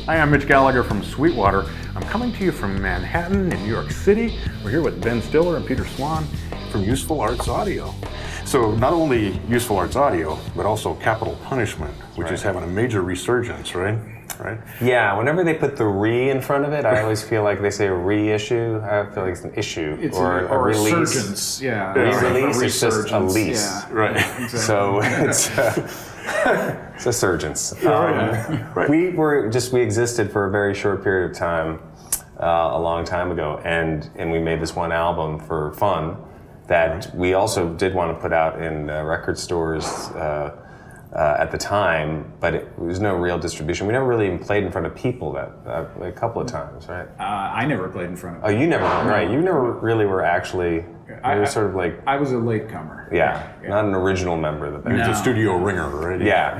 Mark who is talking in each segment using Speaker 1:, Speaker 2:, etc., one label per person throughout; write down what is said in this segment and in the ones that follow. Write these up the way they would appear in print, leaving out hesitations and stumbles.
Speaker 1: Hi, I'm Mitch Gallagher from Sweetwater. I'm coming to you from Manhattan in New York City. We're here with Ben Stiller and Peter Swann from Useful Arts Audio. So not only Useful Arts Audio, but also Capital Punishment, which is having a major resurgence, right?
Speaker 2: Yeah, whenever they put the re in front of it, I always feel like they say a reissue. I feel like it's an issue or a release.
Speaker 3: Resurgence, yeah.
Speaker 2: Re-release is just a lease.
Speaker 3: Yeah.
Speaker 1: Right.
Speaker 3: Exactly.
Speaker 2: So it's it's a surgence.
Speaker 1: Right.
Speaker 2: We existed for a very short period of time, a long time ago, and we made this one album for fun that we also did want to put out in record stores at the time, but it was no real distribution. We never really even played in front of people a couple of times, right?
Speaker 3: I never played in front of
Speaker 2: Oh, you never, right? You never really were actually. You were sort of like.
Speaker 3: I was a latecomer.
Speaker 2: Yeah, not an original member of the band.
Speaker 1: He was a studio ringer, right?
Speaker 2: Yeah.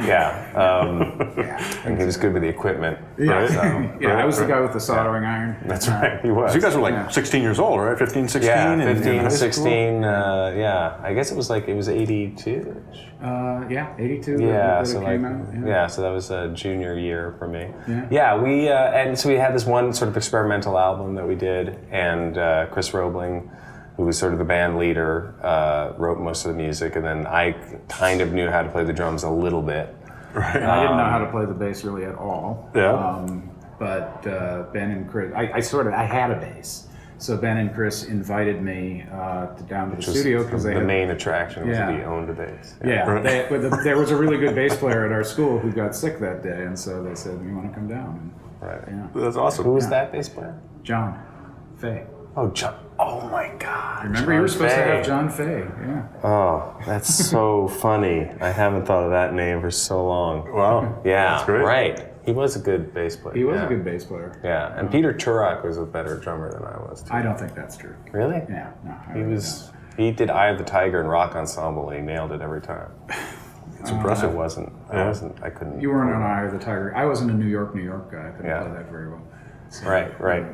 Speaker 2: And he was good with the equipment.
Speaker 3: Yeah,
Speaker 2: Right? So,
Speaker 3: I was the guy with the soldering iron.
Speaker 2: That's right, he was.
Speaker 1: So you guys were like 16 years old, right? 15, 16?
Speaker 2: Yeah, 15,
Speaker 1: in high
Speaker 2: 16, I guess it was 82-ish.
Speaker 3: 82.
Speaker 2: Yeah,
Speaker 3: that
Speaker 2: so
Speaker 3: it came out.
Speaker 2: So that was a junior year for me.
Speaker 3: Yeah.
Speaker 2: We and so we had this one sort of experimental album that we did, and Chris Roebling, who was sort of the band leader, wrote most of the music, and then I kind of knew how to play the drums a little bit.
Speaker 1: Right.
Speaker 3: I didn't know how to play the bass really at all.
Speaker 1: Yeah.
Speaker 3: But Ben and Chris, I had a bass. So Ben and Chris invited me down to the studio because
Speaker 2: the main attraction was that he owned a bass.
Speaker 3: Yeah, but there was a really good bass player at our school who got sick that day, and so they said, "You want to come down?" And,
Speaker 2: Right.
Speaker 1: That's awesome.
Speaker 2: Who was that bass player?
Speaker 3: John Fay.
Speaker 2: Oh, John. Oh my God.
Speaker 3: Remember, you were supposed to have John Fay. Yeah.
Speaker 2: Oh, that's so funny. I haven't thought of that name for so long.
Speaker 1: Wow.
Speaker 2: Yeah,
Speaker 1: That's great.
Speaker 2: Right. He was a good bass player.
Speaker 3: He was a good bass player.
Speaker 2: Yeah, and Peter Turok was a better drummer than I was, too.
Speaker 3: I don't think that's true.
Speaker 2: Really?
Speaker 3: Yeah. No.
Speaker 2: He did Eye of the Tiger and Rock Ensemble, and he nailed it every time.
Speaker 1: It's impressive.
Speaker 2: I couldn't.
Speaker 3: You weren't on Eye of the Tiger. I wasn't a New York guy. I couldn't play that very well. So,
Speaker 2: Right.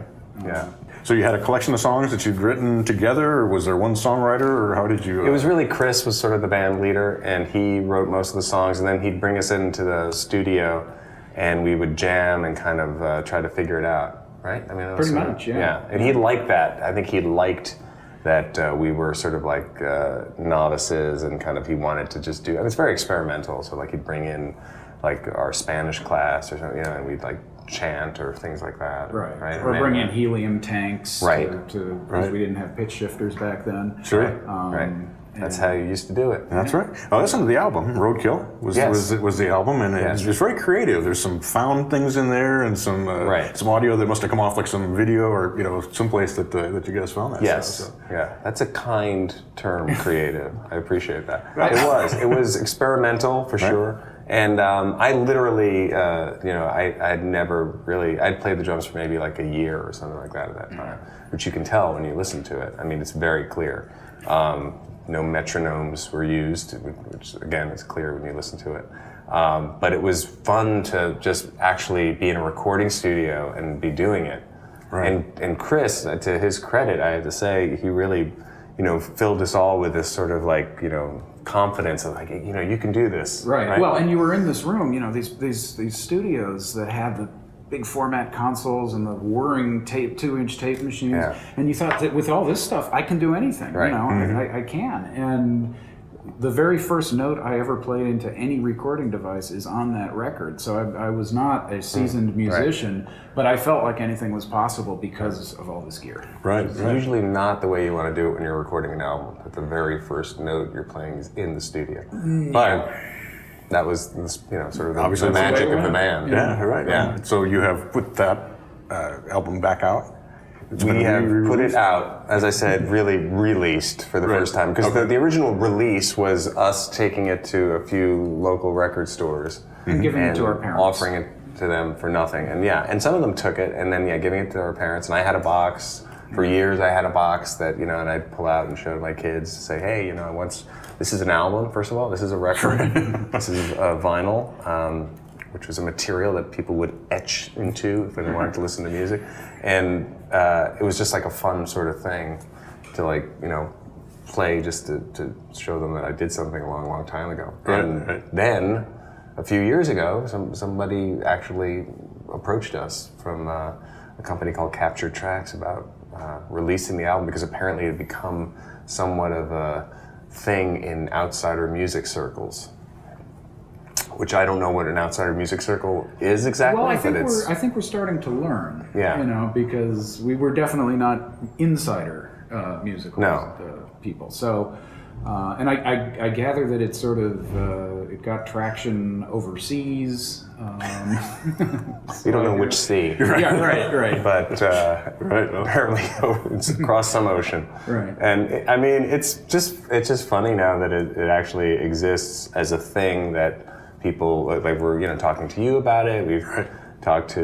Speaker 2: Yeah.
Speaker 1: So you had a collection of songs that you'd written together, or was there one songwriter, or how did you...
Speaker 2: It was really Chris was sort of the band leader, and he wrote most of the songs, and then he'd bring us into the studio, and we would jam and kind of try to figure it out, right? I mean, that was
Speaker 3: pretty much, yeah.
Speaker 2: Yeah, and he liked that. I think he liked that we were sort of like novices, and kind of he wanted to just do... And it's very experimental, so like he'd bring in like our Spanish class or something, and we'd like chant or things like that.
Speaker 3: Right. Or bring in helium tanks. Because we didn't have pitch shifters back then.
Speaker 1: Sure.
Speaker 2: Right. That's how you used to do it.
Speaker 1: That's right. Oh, listen to the album. Roadkill was the album, and it's very creative. There's some found things in there, and some audio that must have come off like some video or someplace that you guys found that.
Speaker 2: Yes.
Speaker 1: Stuff, so.
Speaker 2: Yeah. That's a kind term, creative. I appreciate that. It was experimental for sure. And I literally, I'd never really, I'd played the drums for maybe like a year or something like that at that time, which you can tell when you listen to it. I mean, it's very clear. No metronomes were used, which again is clear when you listen to it. But it was fun to just actually be in a recording studio and be doing it. Right. And Chris, to his credit, I have to say, he really, filled us all with this sort of like, confidence of like, you can do this.
Speaker 3: Right. Well, and you were in this room, these studios that had the big format consoles and the whirring 2-inch tape machines, and you thought that with all this stuff, I can do anything.
Speaker 2: Right.
Speaker 3: I can. And the very first note I ever played into any recording device is on that record. So I was not a seasoned musician, but I felt like anything was possible because of all this gear.
Speaker 1: Right.
Speaker 2: It's usually not the way you want to do it when you're recording an album. That the very first note you're playing is in the studio. But that was, sort of the magic of the band.
Speaker 1: Yeah, right. Yeah. So you have put that album back out?
Speaker 2: We have put it out, as I said, really released for the first time. Because the original release was us taking it to a few local record stores.
Speaker 3: And giving it to our parents.
Speaker 2: Offering it to them for nothing. And some of them took it, and then giving it to our parents. And I had a box. For years I had a box that, and I'd pull out and show my kids, say, hey, this is an album, first of all. This is a record. This is a vinyl. Which was a material that people would etch into if they wanted to listen to music. And it was just like a fun sort of thing to play just to show them that I did something a long, long time ago. And then, a few years ago, somebody actually approached us from a company called Captured Tracks about releasing the album, because apparently it had become somewhat of a thing in outsider music circles. Which I don't know what an outsider music circle is exactly.
Speaker 3: Well, I think we're starting to learn.
Speaker 2: Yeah.
Speaker 3: You know, because we were definitely not insider musical people. So, and I gather that it sort of it got traction overseas.
Speaker 2: We don't know which sea.
Speaker 3: Yeah, right.
Speaker 2: But apparently it's across some ocean.
Speaker 3: Right.
Speaker 2: And I mean, it's just funny now that it actually exists as a thing that people, like we're talking to you about it. We've talked to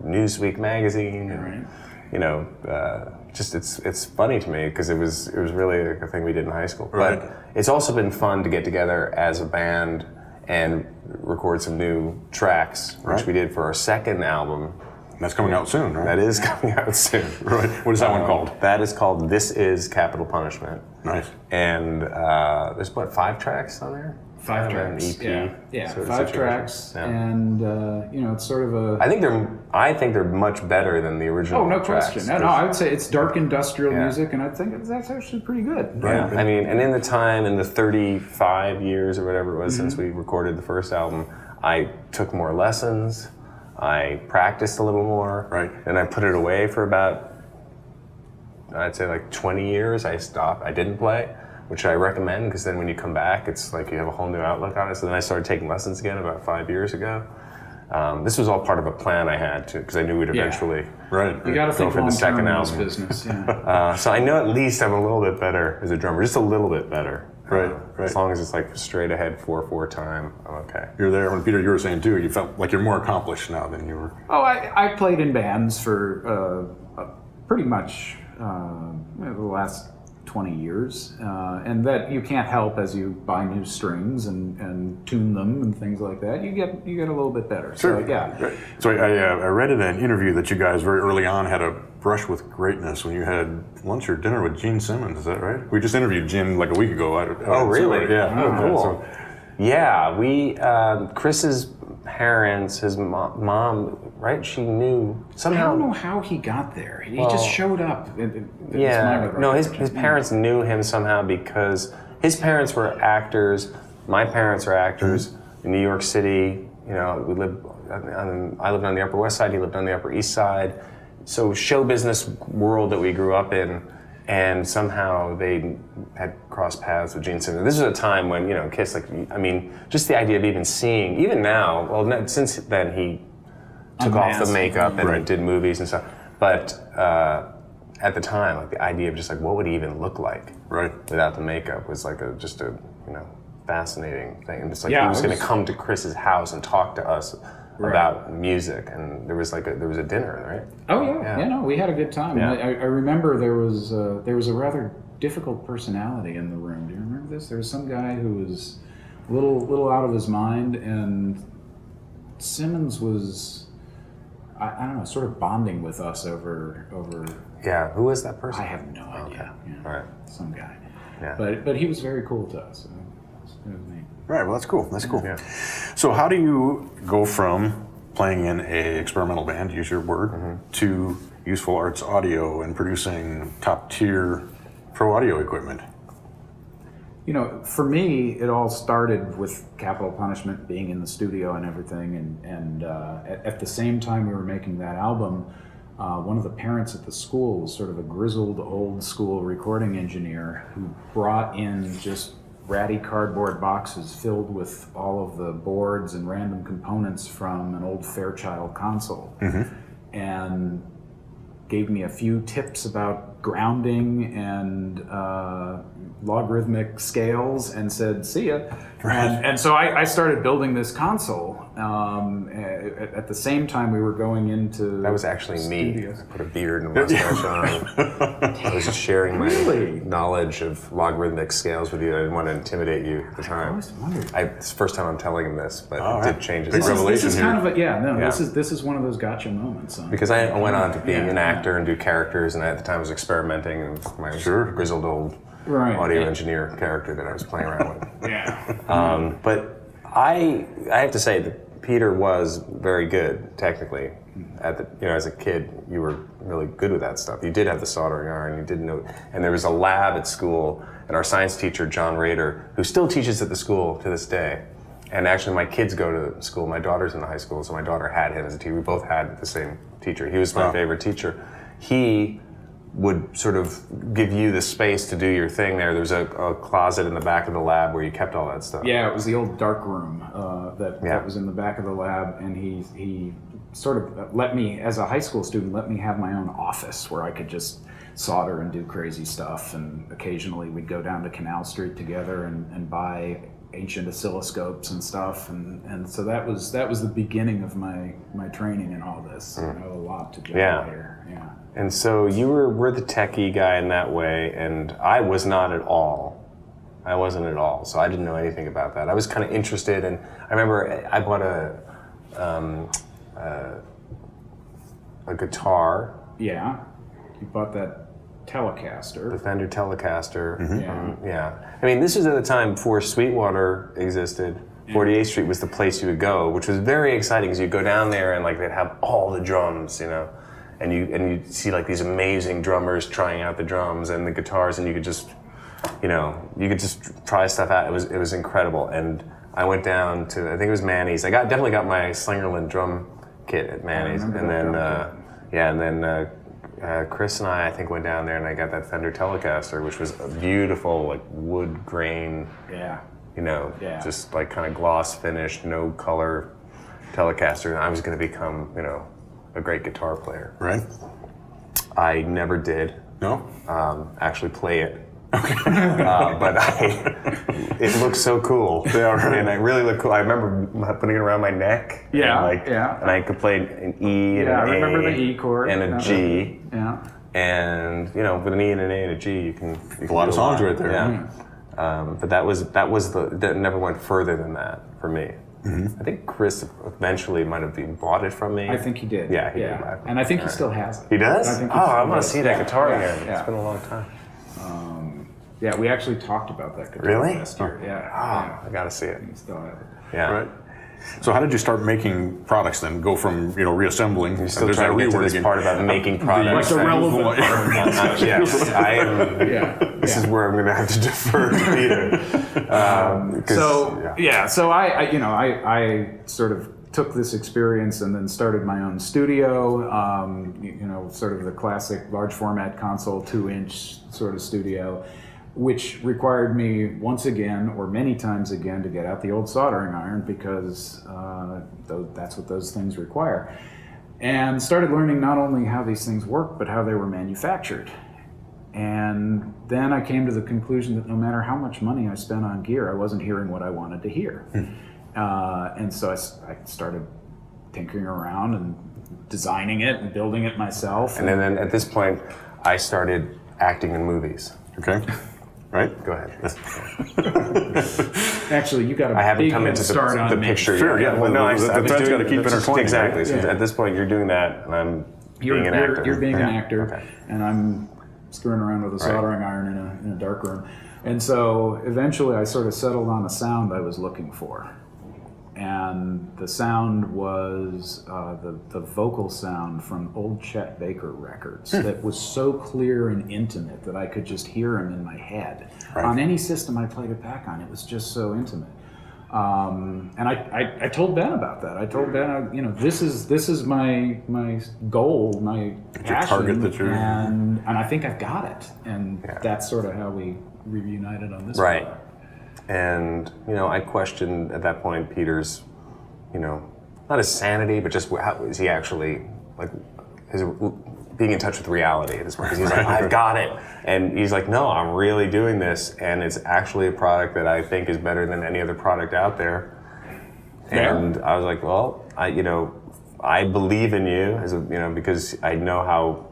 Speaker 2: Newsweek magazine. And, just it's funny to me because it was really like a thing we did in high school.
Speaker 1: Right.
Speaker 2: But it's also been fun to get together as a band and record some new tracks, which we did for our second album.
Speaker 1: That's coming out soon, right?
Speaker 2: That is coming out soon.
Speaker 1: Right. What is that one called?
Speaker 2: That is called This Is Capital Punishment.
Speaker 1: Nice.
Speaker 2: And there's 5 tracks on there?
Speaker 3: 5 tracks.
Speaker 2: An EP.
Speaker 3: Yeah.
Speaker 2: Sort of
Speaker 3: 5
Speaker 2: situation.
Speaker 3: tracks,
Speaker 2: Yeah.
Speaker 3: and it's sort of a.
Speaker 2: I think they're much better than the original.
Speaker 3: Oh, no
Speaker 2: tracks.
Speaker 3: question. No, I would say it's dark industrial
Speaker 2: Yeah.
Speaker 3: music, and I think that's actually pretty good.
Speaker 2: Yeah. I mean, and in the 35 years or whatever it was since we recorded the first album, I took more lessons. I practiced a little more.
Speaker 1: Right.
Speaker 2: And I put it away for about, I'd say like 20 years. I stopped. I didn't play, which I recommend, because then when you come back, it's like you have a whole new outlook on it. So then I started taking lessons again about 5 years ago. This was all part of a plan I had to, because I knew we'd eventually
Speaker 3: You got to think
Speaker 2: for the
Speaker 3: long
Speaker 2: second
Speaker 3: term in this
Speaker 2: album.
Speaker 3: business. Yeah.
Speaker 2: So I know at least I'm a little bit better as a drummer, just a little bit better.
Speaker 1: Right.
Speaker 2: As long as it's like straight ahead 4/4 time, I'm okay.
Speaker 1: You're there. When Peter, you were saying too, you felt like you're more accomplished now than you were.
Speaker 3: Oh, I played in bands for pretty much the last 20 years, and that you can't help as you buy new strings and tune them and things like that. You get a little bit better.
Speaker 1: Sure.
Speaker 3: So, yeah.
Speaker 1: Right. So I read in an interview that you guys very early on had a brush with greatness when you had lunch or dinner with Gene Simmons. Is that right? We just interviewed Gene like a week ago.
Speaker 2: Oh, really?
Speaker 1: Yeah.
Speaker 2: Oh, cool.
Speaker 1: So,
Speaker 2: Yeah, we Chris's parents, his mom, right? She knew somehow.
Speaker 3: I don't know how he got there. He just showed up.
Speaker 2: His parents knew him somehow because his parents were actors. My parents are actors in New York City. I lived on the Upper West Side. He lived on the Upper East Side. So show business world that we grew up in. And somehow they had crossed paths with Gene Simmons. This was a time when, Kiss, just the idea of even seeing, even now, well, since then he took off the makeup and did movies and stuff. But at the time, the idea of just what would he even look like without the makeup was just a fascinating thing. And just he was going to come to Chris's house and talk to us about music, and there was a dinner, right?
Speaker 3: Oh yeah. We had a good time.
Speaker 2: Yeah.
Speaker 3: I remember there was a rather difficult personality in the room. Do you remember this? There was some guy who was a little out of his mind, and Simmons was I don't know, sort of bonding with us over.
Speaker 2: Yeah, who was that person?
Speaker 3: I have no idea.
Speaker 2: Okay. All right.
Speaker 3: Some guy.
Speaker 2: Yeah.
Speaker 3: But he was very cool to us. It was neat.
Speaker 1: Right. Well, that's cool. That's cool.
Speaker 2: Yeah.
Speaker 1: So, how do you go from playing in a experimental band, use your word, to Useful Arts Audio and producing top tier pro audio equipment?
Speaker 3: For me, it all started with Capital Punishment, being in the studio and everything, and at the same time we were making that album, one of the parents at the school was sort of a grizzled old school recording engineer who brought in just ratty cardboard boxes filled with all of the boards and random components from an old Fairchild console, and gave me a few tips about grounding and logarithmic scales and said, see ya. And so I started building this console. At the same time we were going into
Speaker 2: That was actually me.
Speaker 3: studios.
Speaker 2: I put a beard and a mustache on. I was just sharing my knowledge of logarithmic scales with you. I didn't want to intimidate you at the time.
Speaker 3: I always wondered.
Speaker 2: It's the first time I'm telling him this, but it did change his
Speaker 1: Big
Speaker 2: mind.
Speaker 1: revelation
Speaker 3: This is
Speaker 1: here.
Speaker 3: kind of this is one of those gotcha moments.
Speaker 2: Because I went on to being an actor and do characters, and at the time I was experimenting with my grizzled old audio engineer character that I was playing around with.
Speaker 3: Yeah.
Speaker 2: But I have to say that Peter was very good technically. As a kid, you were really good with that stuff. You did have the soldering iron. You didn't know, and there was a lab at school, and our science teacher, John Rader, who still teaches at the school to this day. And actually, my kids go to school. My daughter's in the high school, so my daughter had him as a teacher. We both had the same teacher. He was my favorite teacher. He would sort of give you the space to do your thing there. There's a closet in the back of the lab where you kept all that stuff.
Speaker 3: Yeah, it was the old dark room that was in the back of the lab, and he sort of let me, as a high school student, let me have my own office where I could just solder and do crazy stuff, and occasionally we'd go down to Canal Street together and buy ancient oscilloscopes and stuff, and so that was the beginning of my training in all this. I know a lot to do here. Yeah.
Speaker 2: And so you were the techie guy in that way, and I was not at all. I wasn't at all, so I didn't know anything about that. I was kind of interested, and I remember I bought a guitar.
Speaker 3: Yeah, you bought that Telecaster.
Speaker 2: The Fender Telecaster.
Speaker 3: Mm-hmm.
Speaker 2: Yeah. I mean, this was at the time before Sweetwater existed. 48th Street was the place you would go, which was very exciting because you'd go down there and like they'd have all the drums, and you'd see like these amazing drummers trying out the drums and the guitars, and you could just try stuff out. It was incredible. And I went down to, I think it was Manny's. I definitely got my Slingerland drum kit at Manny's, and then Chris and I think went down there and I got that Fender Telecaster, which was a beautiful like wood grain.
Speaker 3: Yeah.
Speaker 2: Just like kind of gloss finished, no color Telecaster, and I was going to become, a great guitar player.
Speaker 1: Right.
Speaker 2: I never did.
Speaker 1: No?
Speaker 2: Actually play it. Okay. But it looked so cool.
Speaker 1: Yeah, right.
Speaker 2: And it really looked cool. I remember putting it around my neck.
Speaker 3: Yeah,
Speaker 2: And I could play an E and an A.
Speaker 3: I remember the E chord.
Speaker 2: And a G.
Speaker 3: Yeah.
Speaker 2: And, with an E and an A and a G, you can
Speaker 1: a lot of songs right there.
Speaker 2: Yeah. But that never went further than that for me. Mm-hmm. I think Chris eventually might have bought it from me.
Speaker 3: I think he did.
Speaker 2: Yeah, he did buy it.
Speaker 3: And I think he still has it.
Speaker 2: He does?
Speaker 3: I think
Speaker 2: I want to see that guitar again.
Speaker 3: Yeah.
Speaker 2: It's been a long time.
Speaker 3: Yeah, we actually talked about that guitar
Speaker 2: Really?
Speaker 3: last year.
Speaker 2: I got to see it.
Speaker 3: We still have it.
Speaker 2: Yeah.
Speaker 1: Right. So how did you start making products then? Go from, reassembling.
Speaker 2: You're still trying to get to this part about making products.
Speaker 3: Like the relevant
Speaker 2: part. Yes, I am.
Speaker 3: Yeah.
Speaker 2: This is where I'm going to have to defer to Peter.
Speaker 3: So I sort of took this experience and then started my own studio, sort of the classic large format console, 2-inch sort of studio, which required me once again, or many times again, to get out the old soldering iron because that's what those things require. And started learning not only how these things work, but how they were manufactured. And then I came to the conclusion that no matter how much money I spent on gear, I wasn't hearing what I wanted to hear. And so I started tinkering around and designing it and building it myself.
Speaker 2: And then at this point, I started acting in movies.
Speaker 1: Okay. Right?
Speaker 2: Go ahead.
Speaker 3: Actually, you got a
Speaker 2: I haven't
Speaker 3: big
Speaker 2: come
Speaker 3: head
Speaker 2: into
Speaker 3: start on
Speaker 2: the
Speaker 3: me.
Speaker 2: picture
Speaker 1: Sure,
Speaker 2: yet.
Speaker 1: yeah. Well,
Speaker 2: no,
Speaker 1: the thread's got to keep intertwining.
Speaker 2: Exactly.
Speaker 1: Right?
Speaker 2: So at this point, you're doing that, and I'm being an actor.
Speaker 3: You're being an actor,
Speaker 2: Okay.
Speaker 3: and I'm screwing around with a soldering iron in a dark room. And so eventually I sort of settled on a sound I was looking for. And the sound was the vocal sound from old Chet Baker records that was so clear and intimate that I could just hear him in my head.
Speaker 1: Right.
Speaker 3: On any system I played it back on, it was just so intimate. And I told Ben about that. I told Ben, this is my goal, my passion,
Speaker 1: target that you're...
Speaker 3: and I think I've got it. And that's sort of how we reunited on this.
Speaker 2: Right.
Speaker 3: Product.
Speaker 2: And, I questioned at that point Peter's, not his sanity, but just how is he actually, like, his being in touch with reality at this point. Because he's like, I've got it. And he's like, no, I'm really doing this. And it's actually a product that I think is better than any other product out there. And I was like, well, I believe in you, because I know how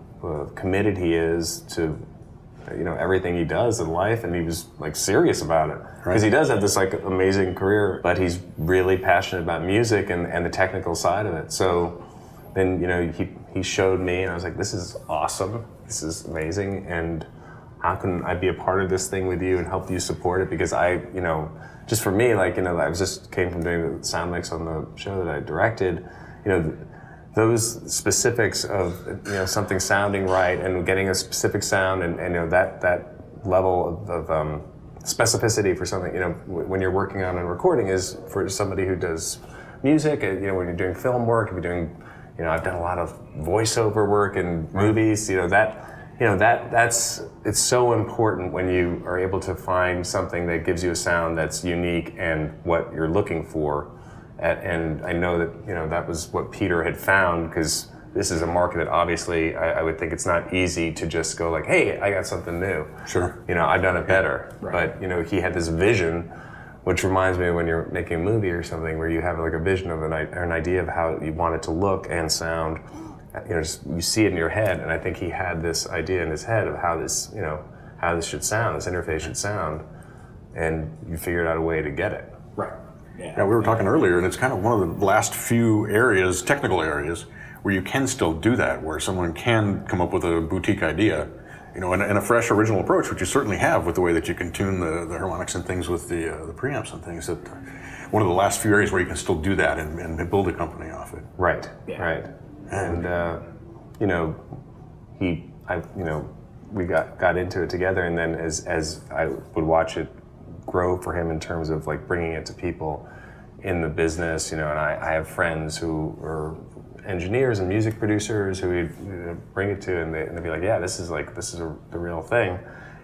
Speaker 2: committed he is to everything he does in life, and he was like serious about it because he does have this like amazing career, but he's really passionate about music and the technical side of it. So then he showed me, and I was like, this is awesome, this is amazing, and how can I be a part of this thing with you and help you support it? Because just for me, like, I came from doing the sound mix on the show that I directed, those specifics of, something sounding right and getting a specific sound and that level of specificity for something, when you're working on a recording is for somebody who does music, when you're doing film work, if you're doing, I've done a lot of voiceover work in movies, it's so important when you are able to find something that gives you a sound that's unique and what you're looking for. And I know that, that was what Peter had found, because this is a market that obviously I would think it's not easy to just go like, hey, I got something new.
Speaker 1: Sure.
Speaker 2: I've done it better.
Speaker 3: Right.
Speaker 2: But, he had this vision, which reminds me of when you're making a movie or something where you have like a vision of an idea of how you want it to look and sound. You see it in your head, and I think he had this idea in his head of how this should sound, this interface should sound, and you figured out a way to get it.
Speaker 3: Right.
Speaker 1: Yeah, we were talking earlier, and it's kind of one of the last few areas, technical areas, where you can still do that, where someone can come up with a boutique idea, and a fresh original approach, which you certainly have with the way that you can tune the harmonics and things with the preamps and things. That one of the last few areas where you can still do that and build a company off it.
Speaker 2: Right.
Speaker 3: Yeah.
Speaker 2: Right. And we got into it together, and then as I would watch it grow for him in terms of like bringing it to people in the business, and I have friends who are engineers and music producers who we'd bring it to, and they'd be like, yeah, this is the real thing.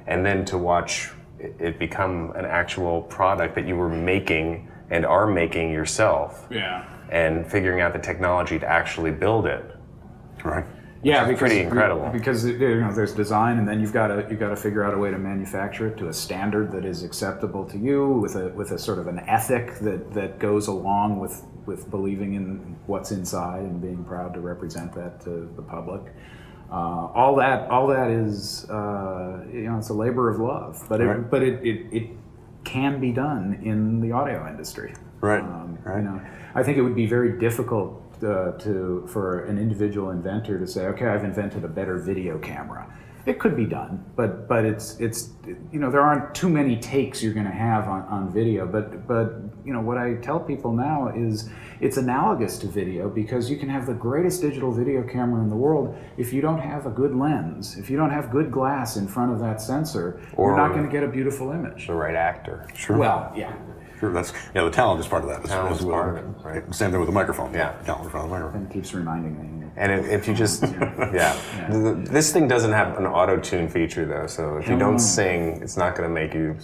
Speaker 2: And then to watch it become an actual product that you were making and are making yourself.
Speaker 3: Yeah.
Speaker 2: And figuring out the technology to actually build it.
Speaker 1: Right.
Speaker 3: Yeah,
Speaker 2: because pretty incredible.
Speaker 3: Because there's design, and then you've got to figure out a way to manufacture it to a standard that is acceptable to you, with a sort of an ethic that goes along with believing in what's inside and being proud to represent that to the public. All that is it's a labor of love, but it can be done in the audio industry.
Speaker 1: Right. Right.
Speaker 3: I think it would be very difficult for an individual inventor to say, okay, I've invented a better video camera. It could be done, but it's there aren't too many takes you're going to have on video. But what I tell people now is it's analogous to video, because you can have the greatest digital video camera in the world if you don't have a good lens, if you don't have good glass in front of that sensor, you're not going to get a beautiful image.
Speaker 2: The right actor.
Speaker 1: Sure.
Speaker 3: Well, yeah.
Speaker 1: Sure, the talent is part of that.
Speaker 2: Talent is part of it, right.
Speaker 1: Same thing with the microphone.
Speaker 2: Yeah.
Speaker 1: Talent in front of the microphone.
Speaker 3: And it keeps reminding me.
Speaker 2: And if you just, this thing doesn't have an auto-tune feature though, so if you don't sing, it's not going to make you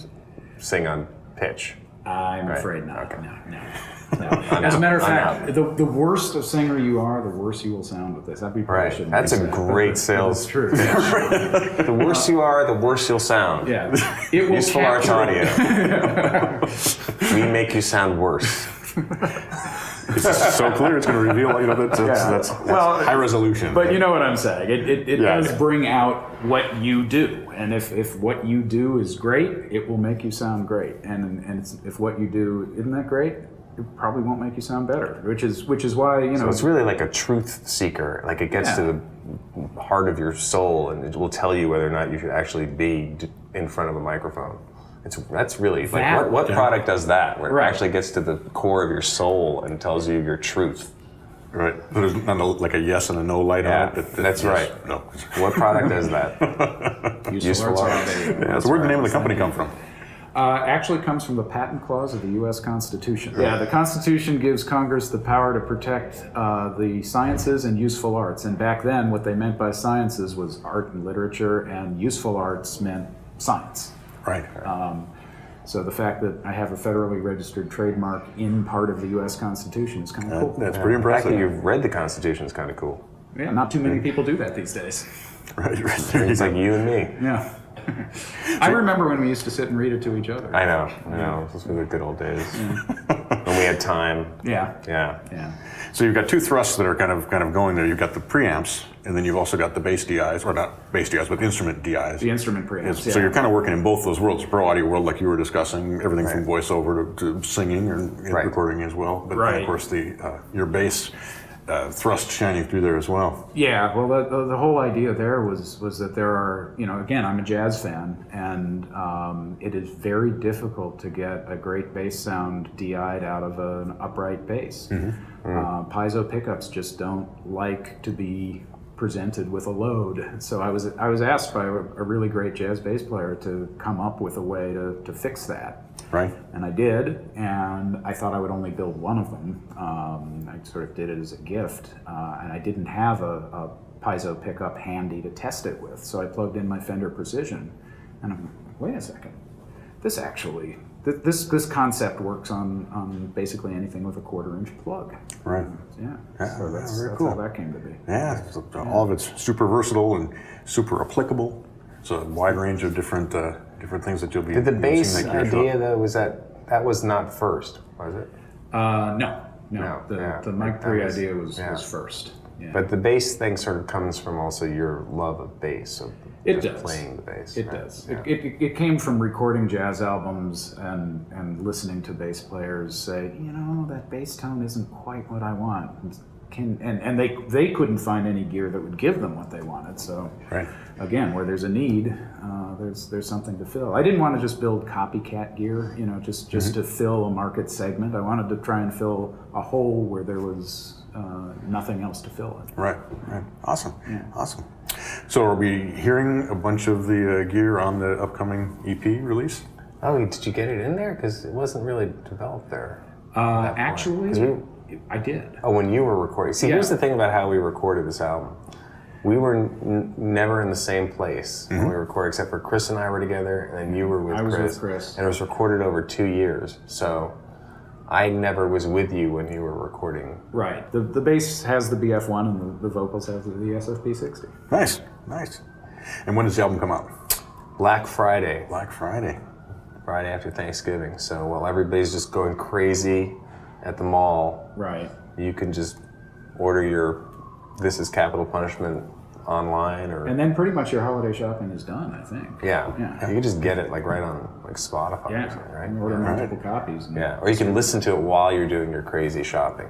Speaker 2: sing on pitch.
Speaker 3: I'm
Speaker 2: Right.
Speaker 3: afraid not.
Speaker 2: Okay.
Speaker 3: No. As a matter of fact, the worse a singer you are, the worse you will sound with this. That'd be
Speaker 2: Right. That's a great sales.
Speaker 3: That's true.
Speaker 2: The worse you are, the worse you'll sound.
Speaker 3: Yeah. It will
Speaker 2: Useful Arts
Speaker 3: capture-
Speaker 2: Audio. We make you sound worse.
Speaker 1: It's so clear, it's going to reveal, that's high resolution.
Speaker 3: But you know what I'm saying. It does
Speaker 1: Yeah.
Speaker 3: bring out what you do, and if what you do is great, it will make you sound great. And if what you do isn't that great, it probably won't make you sound better. Which is why
Speaker 2: So it's really like a truth seeker. Like it gets to the heart of your soul, and it will tell you whether or not you should actually be in front of a microphone. That's really like what product does that? Where it actually gets to the core of your soul and tells you your truth.
Speaker 1: Right. There's not like a yes and a no light on it.
Speaker 2: That's
Speaker 1: yes,
Speaker 2: right.
Speaker 1: No.
Speaker 2: What product does that? Useful Arts.
Speaker 1: Yeah, so where'd the name of the company come from?
Speaker 3: Actually comes from the patent clause of the U.S. Constitution. Yeah, the Constitution gives Congress the power to protect the sciences and useful arts. And back then, what they meant by sciences was art and literature, and useful arts meant science.
Speaker 1: Right.
Speaker 3: So the fact that I have a federally registered trademark in part of the U.S. Constitution is kind of cool.
Speaker 1: That's pretty
Speaker 2: The fact
Speaker 1: impressive.
Speaker 2: that you've read the Constitution is kind of cool.
Speaker 3: Yeah, not too many people do that these days.
Speaker 1: Right.
Speaker 2: It's like you and me.
Speaker 3: Yeah. I remember when we used to sit and read it to each other.
Speaker 2: I know. Those were the good old days. When we had time.
Speaker 3: Yeah.
Speaker 2: Yeah.
Speaker 1: So you've got two thrusts that are kind of going there. You've got the preamps, and then you've also got the bass DIs, or not bass DIs, but instrument DIs.
Speaker 3: The instrument preamps.
Speaker 1: So you're kind of working in both those worlds, pro audio world, like you were discussing, everything from voiceover to singing and recording as well. But then, of course, your bass thrust shining through there as well.
Speaker 3: Yeah, well, the whole idea there was that there are, again, I'm a jazz fan, and it is very difficult to get a great bass sound DI'd out of an upright bass. Piezo pickups just don't like to be presented with a load. So I was asked by a really great jazz bass player to come up with a way to fix that.
Speaker 1: Right.
Speaker 3: And I did, and I thought I would only build one of them. I sort of did it as a gift, and I didn't have a piezo pickup handy to test it with, so I plugged in my Fender Precision, and I'm like, wait a second, this actually, this concept works on basically anything with a 1/4-inch plug.
Speaker 1: Right.
Speaker 3: Yeah.
Speaker 1: Yeah,
Speaker 3: So that's
Speaker 1: cool.
Speaker 3: how that came to be.
Speaker 1: Yeah, so all of it's super versatile and super applicable. So a wide range of different things that you'll be
Speaker 2: Did the bass
Speaker 1: using, like
Speaker 2: idea though, that was not first, was it?
Speaker 3: No.
Speaker 2: Yeah,
Speaker 3: The Mike
Speaker 2: that
Speaker 3: 3
Speaker 2: was-
Speaker 3: idea was
Speaker 2: yeah.
Speaker 3: first. Yeah.
Speaker 2: But the bass thing sort of comes from also your love of bass, of
Speaker 3: It
Speaker 2: just
Speaker 3: does.
Speaker 2: playing the bass.
Speaker 3: It
Speaker 2: right?
Speaker 3: does.
Speaker 2: Yeah.
Speaker 3: It came from recording jazz albums and listening to bass players say, that bass tone isn't quite what I want. And they couldn't find any gear that would give them what they wanted. So
Speaker 1: Right.
Speaker 3: again, where there's a need, there's something to fill. I didn't want to just build copycat gear, just to fill a market segment. I wanted to try and fill a hole where there was nothing else to fill it.
Speaker 1: Right. Awesome. Awesome. So are we hearing a bunch of the gear on the upcoming EP release?
Speaker 2: Oh, did you get it in there? Because it wasn't really developed there. at that point. 'Cause
Speaker 3: Actually, I did.
Speaker 2: Oh, when you were recording. See,
Speaker 3: Yeah.
Speaker 2: here's the thing about how we recorded this album. We were never in the same place when we recorded, except for Chris and I were together, and then you were with
Speaker 3: I was
Speaker 2: Chris.
Speaker 3: with Chris.
Speaker 2: And it was recorded over 2 years. So I never was with you when you were recording.
Speaker 3: Right. The bass has the BF1 and the vocals have the SFP60.
Speaker 1: Nice. And when does the album come out?
Speaker 2: Black Friday,
Speaker 1: Black Friday.
Speaker 2: Friday after Thanksgiving. So while everybody's just going crazy at the mall,
Speaker 3: Right.
Speaker 2: you can just order your This Is Capital Punishment online, or
Speaker 3: And then pretty much your holiday shopping is done, I think.
Speaker 2: yeah,
Speaker 3: Yeah.
Speaker 2: you can just get it like right on like Spotify or
Speaker 3: Yeah.
Speaker 2: something, right?
Speaker 3: And order
Speaker 2: Yeah.
Speaker 3: multiple copies. And
Speaker 2: Yeah, or you can listen to it while you're doing your crazy shopping.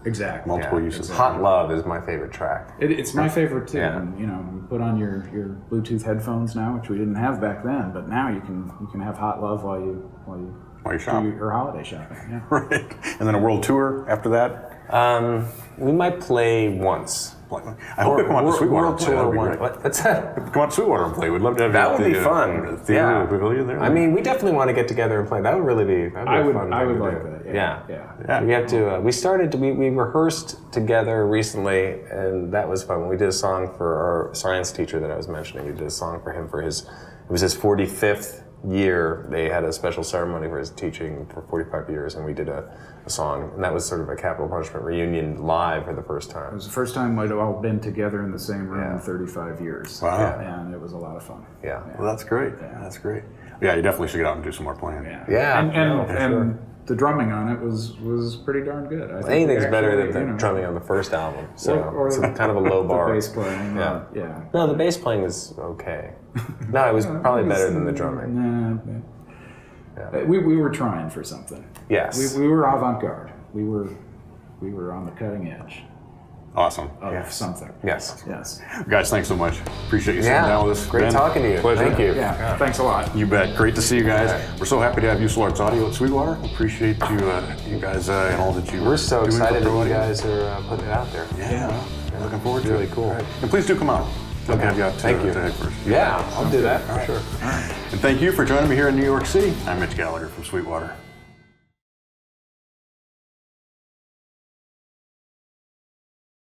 Speaker 3: Exactly.
Speaker 1: Multiple
Speaker 2: Yeah.
Speaker 1: uses.
Speaker 2: Hot Love is my favorite track.
Speaker 3: It's my favorite too.
Speaker 2: Yeah.
Speaker 3: And, you put on your Bluetooth headphones now, which we didn't have back then, but now you can have Hot Love while you
Speaker 1: shop.
Speaker 3: do your holiday shopping. Yeah.
Speaker 1: Right. And then a world tour after that?
Speaker 2: We might play once.
Speaker 1: I hope you come out to Sweetwater.
Speaker 2: World
Speaker 1: and play.
Speaker 2: tour
Speaker 1: That'd be
Speaker 2: one.
Speaker 1: great.
Speaker 2: What's that?
Speaker 1: Come out to Sweetwater and play. We'd love to have you
Speaker 2: That
Speaker 1: at
Speaker 2: would
Speaker 1: the,
Speaker 2: be fun.
Speaker 1: Theater
Speaker 2: Yeah.
Speaker 1: Pavilion there.
Speaker 2: I mean, we definitely want to get together and play. That would really be. That'd be
Speaker 3: I
Speaker 2: a
Speaker 3: would-
Speaker 2: fun
Speaker 3: I
Speaker 2: thing
Speaker 3: would
Speaker 2: to
Speaker 3: like
Speaker 2: do.
Speaker 3: that,
Speaker 2: Yeah.
Speaker 3: yeah.
Speaker 2: We have to. We rehearsed together recently, and that was fun. We did a song for our science teacher that I was mentioning. We did a song for him for his. It was his 45th year. They had a special ceremony for his teaching for 45 years, and we did a song, and that was sort of a Capital Punishment reunion live for the first
Speaker 3: It
Speaker 2: time.
Speaker 3: was the first time we'd all been together in the same room
Speaker 2: Yeah.
Speaker 3: in 35 years.
Speaker 1: Wow.
Speaker 3: And it was a lot of fun.
Speaker 2: Yeah.
Speaker 1: Well, that's great. That's great. Yeah, you definitely should get out and do some more playing.
Speaker 2: Yeah,
Speaker 3: And,
Speaker 2: no, for
Speaker 3: and the drumming on it was pretty darn good. I think
Speaker 2: Anything's better
Speaker 3: actually,
Speaker 2: than the drumming on the first album, so
Speaker 3: Or
Speaker 2: it's kind of a low bar.
Speaker 3: The bass playing.
Speaker 2: Yeah.
Speaker 3: Yeah.
Speaker 2: No, the bass playing was okay. No, it was probably better than the drumming.
Speaker 3: Nah. We were trying for something.
Speaker 2: Yes.
Speaker 3: We were avant-garde. We were on the cutting edge
Speaker 1: Awesome.
Speaker 3: of something.
Speaker 2: Yes.
Speaker 3: Yes.
Speaker 1: Guys, thanks so much. Appreciate you sitting down with us.
Speaker 2: Great
Speaker 1: Ben,
Speaker 2: talking to you.
Speaker 1: Pleasure.
Speaker 2: Thank you.
Speaker 3: Yeah. Thanks a lot.
Speaker 1: You bet. Great to see you guys.
Speaker 2: Yeah.
Speaker 1: We're so happy to have Useful Arts Audio at Sweetwater. Appreciate you guys and all that you
Speaker 2: We're so
Speaker 1: doing for
Speaker 2: excited that
Speaker 1: pro
Speaker 2: you
Speaker 1: audio.
Speaker 2: guys are putting it out there.
Speaker 1: Yeah. Looking forward to it.
Speaker 2: Really cool.
Speaker 1: Right. And please do come out. Love to have you out to,
Speaker 2: Thank you.
Speaker 1: to Headfirst.
Speaker 2: Yeah, I'll do that for sure.
Speaker 1: And thank you for joining me here in New York City. I'm Mitch Gallagher from Sweetwater.